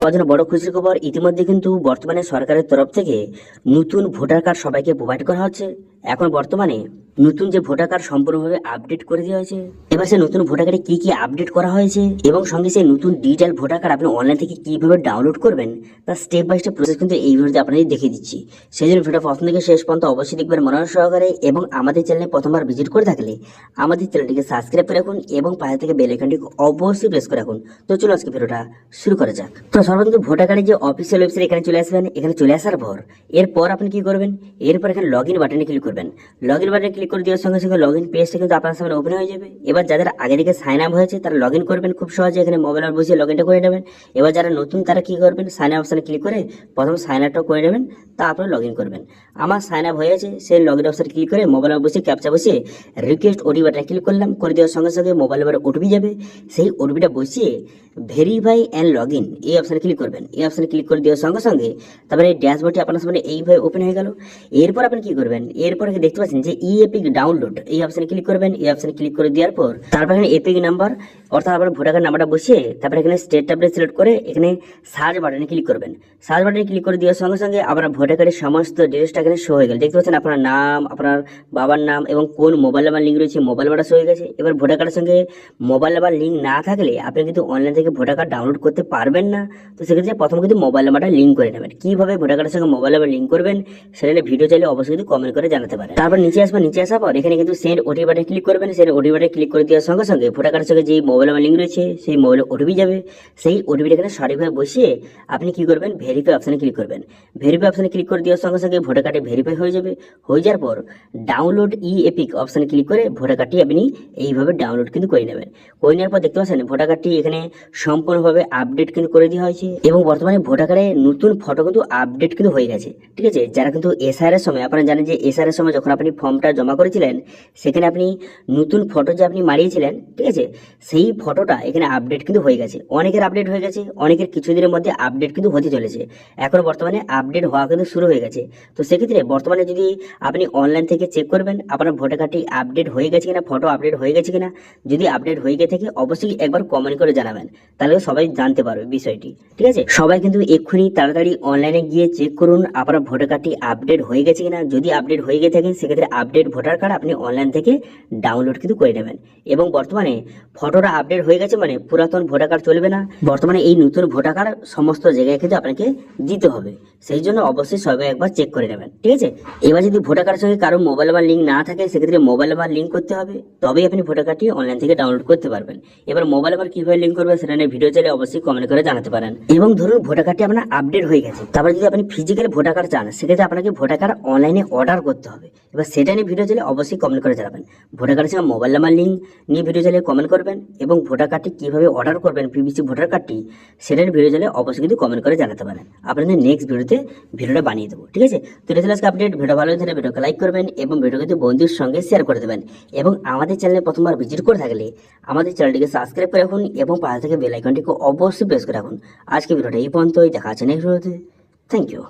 সবার জন্য বড় খুশির খবর, ইতিমধ্যে কিন্তু বর্তমানে সরকারের তরফ থেকে নতুন ভোটার কার্ড সবাইকে প্রোভাইড করা হচ্ছে। এখন বর্তমানে নতুন যে ভোটার কার্ড সম্পূর্ণভাবে আপডেট করে দেওয়া হয়েছে। এবার সেই নতুন ভোটার কার্ডে কি কি আপডেট করা হয়েছে এবং সঙ্গে সেই নতুন ডিজিটাল ভোটার কার্ড আপনি অনলাইন থেকে কিভাবে ডাউনলোড করবেন তার স্টেপ বাই স্টেপ প্রসেস কিন্তু এই ভিডিওতে আপনাদের দেখিয়ে দিচ্ছি। সেই জন্য ভিডিও প্রথম থেকে শেষ পর্যন্ত অবশ্যই দেখবেন মনোযোগ সহকারে, এবং আমাদের চ্যানেলে প্রথমবার ভিজিট করে থাকলে আমাদের চ্যানেলটিকে সাবস্ক্রাইব করে রাখুন এবং পাশে থেকে বেল আইকনটি অবশ্যই প্রেস করে রাখুন। তো চলুন আজকে ভিডিওটা শুরু করা যাক। তো সর্বপ্রথম ভোটার কার্ডের যে অফিসিয়াল ওয়েবসাইট এখানে চলে আসবেন। এখানে চলে আসার পর এরপর আপনি কি করবেন, এরপর এখানে লগ ইন বাটনে ক্লিক করবেন। লগ ইন বাটনে ক্লিক করে দেওয়ার সঙ্গে সঙ্গে লগ ইন পেজটা কিন্তু আপনার সামনে ওপেন হয়ে যাবে। এবার যাদের আগে থেকে সাইন আপ হয়েছে তারা লগ ইন করবেন খুব সহজে, এখানে মোবাইল নাম্বার বসিয়ে লগ ইনটা করে নেবেন। এবার যারা নতুন তারা কি করবেন, সাইন আপ অপশানে ক্লিক করে প্রথম সাইন আপটা করে নেবেন, তারপরে লগ ইন করবেন। আমার সাইন আপ হয়ে আছে, সেই লগ ইন অপশানে ক্লিক করে মোবাইল নাম্বার বসিয়ে ক্যাপচা বসিয়ে রিকোয়েস্ট ওটিপি বাটনে ক্লিক করলাম। করে দেওয়ার সঙ্গে সঙ্গে মোবাইল নাম্বারে ওটিপি যাবে, সেই ওটিপিটা বসিয়ে ভেরিফাই অ্যান্ড লগ ইন এই অপশানে ক্লিক করবেন। এই অপশানে ক্লিক করে দেওয়ার সঙ্গে সঙ্গে তারপরে ড্যাশবোর্ডটি আপনার সামনে এইভাবে ওপেন হয়ে গেল। এরপর আপনি কি করবেন, এরপর দেখতে পাচ্ছেন যে ই এপিক ডাউনলোড এই অপশানে ক্লিক করবেন। এই অপশানে ক্লিক করে দেওয়ার পর তারপর এখানে এপিক নাম্বার অর্থাৎ আপনার ভোটার কার্ড নাম্বারটা বসিয়ে তারপরে এখানে স্টেট ট্যাবলেট সিলেক্ট করে এখানে সার্চ বাটনে ক্লিক করবেন। সার্চ বাটনে ক্লিক করে দেওয়ার সঙ্গে সঙ্গে আপনার ভোটার কার্ডের সমস্ত ডিটেলসটা এখানে শো হয়ে গেল। দেখতে পাচ্ছেন আপনার নাম, আপনার বাবার নাম এবং কোন মোবাইল নাম্বার লিঙ্ক রয়েছে মোবাইল নাম্বারটা শো হয়ে গেছে। এবার ভোটার কার্ডের সঙ্গে মোবাইল নাম্বার লিঙ্ক না থাকলে আপনি কিন্তু অনলাইন থেকে ভোটার কার্ড ডাউনলোড করতে পারবেন না। তো সেক্ষেত্রে প্রথম কিন্তু মোবাইল নাম্বারটা লিঙ্ক করে নেবেন। কীভাবে ভোটার কার্ডের সঙ্গে মোবাইল নাম্বার লিঙ্ক করবেন সেটা নিয়ে ভিডিও চাইলে অবশ্যই কিন্তু কমেন্ট করে জানাতে পারেন। তারপর নিচে আসবেন, নিচে আসার পর এখানে কিন্তু সেন্ড ওটিপি বাটনে ক্লিক করবেন। সেন্ড ওটিপি বাটনে ক্লিক করে দেওয়ার সঙ্গে সঙ্গে ভোটার কার্ডের সঙ্গে যে মোবাইল নাম্বার লিঙ্ক রয়েছে সেই মোবাইলে ওটিপি যাবে। সেই ওটিপিটা এখানে সঠিকভাবে বসিয়ে আপনি কি করবেন, ভেরিফাই অপশানে ক্লিক করবেন। ভেরিফাই অপশানে ক্লিক করে দেওয়ার সঙ্গে সঙ্গে ভোটার কার্ডে ভেরিফাই হয়ে যাবে। হয়ে যাওয়ার পর ডাউনলোড ই এপিক অপশানে ক্লিক করে ভোটার কার্ডটি আপনি এইভাবে ডাউনলোড কিন্তু করে নেবেন। করে নেওয়ার পর দেখতে পাচ্ছেন ভোটার কার্ডটি এখানে সম্পূর্ণভাবে আপডেট কিন্তু করে দেওয়া হয়েছে এবং বর্তমানে ভোটার কার্ডে নতুন ফটো কিন্তু আপডেট কিন্তু হয়ে গেছে। ঠিক আছে, যারা কিন্তু এসআর এর সময় আপনারা জানেন যে এসআর এর সময় যখন আপনি ফর্মটা জমা করেছিলেন সেখানে আপনি নতুন ফটো যে আপনি মারিয়েছিলেন, ঠিক আছে, সেই ফটোটা এখানে আপডেট কিন্তু হয়ে গেছে। অনেকের আপডেট হয়ে গেছে, অনেকের কিছুদিনের মধ্যে আপডেট কিন্তু হতে চলেছে। এখন বর্তমানে আপডেট হওয়া কিন্তু শুরু হয়ে গেছে। তো সেক্ষেত্রে বর্তমানে যদি আপনি অনলাইন থেকে চেক করবেন আপনার ভোটার কার্ডটি আপডেট হয়ে গেছে কিনা, ফটো আপডেট হয়ে গেছে কিনা। যদি আপডেট হয়ে গিয়ে থাকে অবশ্যই একবার কমেন্ট করে জানাবেন, তাহলে সবাই জানতে পারবে বিষয়টি। ঠিক আছে, সবাই কিন্তু এক্ষুনি তাড়াতাড়ি অনলাইনে গিয়ে চেক করুন আপনার ভোটার কার্ডটি আপডেট হয়ে গেছে কিনা। যদি আপডেট হয়ে গিয়ে থাকে সেক্ষেত্রে আপডেট ভোটার কার্ড আপনি অনলাইন থেকে ডাউনলোড কিন্তু করে নেবেন। এবং বর্তমানে ফটোটা আপডেট হয়ে গেছে মানে পুরাতন ভোটার কার্ড চলবে না, বর্তমানে এই নতুন ভোটার কার্ড সমস্ত জায়গায় কিন্তু আপনাকে দিতে হবে। সেই জন্য অবশ্যই সবাই একবার চেক করে নেবেন। ঠিক আছে, এবার যদি ভোটার কার্ডের সঙ্গে কারো মোবাইল নাম্বার লিঙ্ক না থাকে সেক্ষেত্রে মোবাইল নাম্বার লিঙ্ক করতে হবে, তবেই আপনি ভোটার কার্ডটি অনলাইন থেকে ডাউনলোড করতে পারবেন। এবার মোবাইল নাম্বার কিভাবে লিঙ্ক করবেন সেটা নিয়ে ভিডিও চাইলে অবশ্যই কমেন্ট করে জানাতে পারেন। এবং ধরুন ভোটার কার্ডটি আপনার আপডেট হয়ে গেছে, তারপরে যদি আপনি ফিজিক্যাল ভোটার কার্ড চান সেক্ষেত্রে আপনাকে ভোটার কার্ড অনলাইনে অর্ডার করতে হবে। এবার সেটা নিয়ে ভিডিও চাইলে অবশ্যই কমেন্ট করে জানাবেন। ভোটার কার্ডের সঙ্গে মোবাইল নাম্বার লিঙ্ক নিয়ে ভিডিও চাইলে কমেন্ট করবেন এবং ভোটার কার্ডটি কিভাবে অর্ডার করবেন পিভিসি ভোটার কার্ডটি সেটা নিয়ে ভিডিও চাইলে অবশ্যই কিন্তু কমেন্ট করে জানাতে পারেন। আপনাদের নেক্সট ভিডিওতে ভিডিওটা বানিয়ে দেবো। ঠিক আছে, তো এটা ছিল আজকে আপডেট। ভিডিও ভালো হলে ভিডিওকে লাইক করবেন এবং ভিডিওকে বন্ধুর সঙ্গে শেয়ার করে দেবেন। এবং আমাদের চ্যানেলে প্রথমবার ভিজিট করে থাকলে আমাদের চ্যানেলটিকে সাবস্ক্রাইব করে রাখুন এবং পাশে থেকে বেল আইকনটিকে অবশ্যই প্রেস করে রাখুন। আজকে ভিডিওটা এই পর্যন্তই, দেখা আছে নেক্সট ভিডিওতে। Thank you.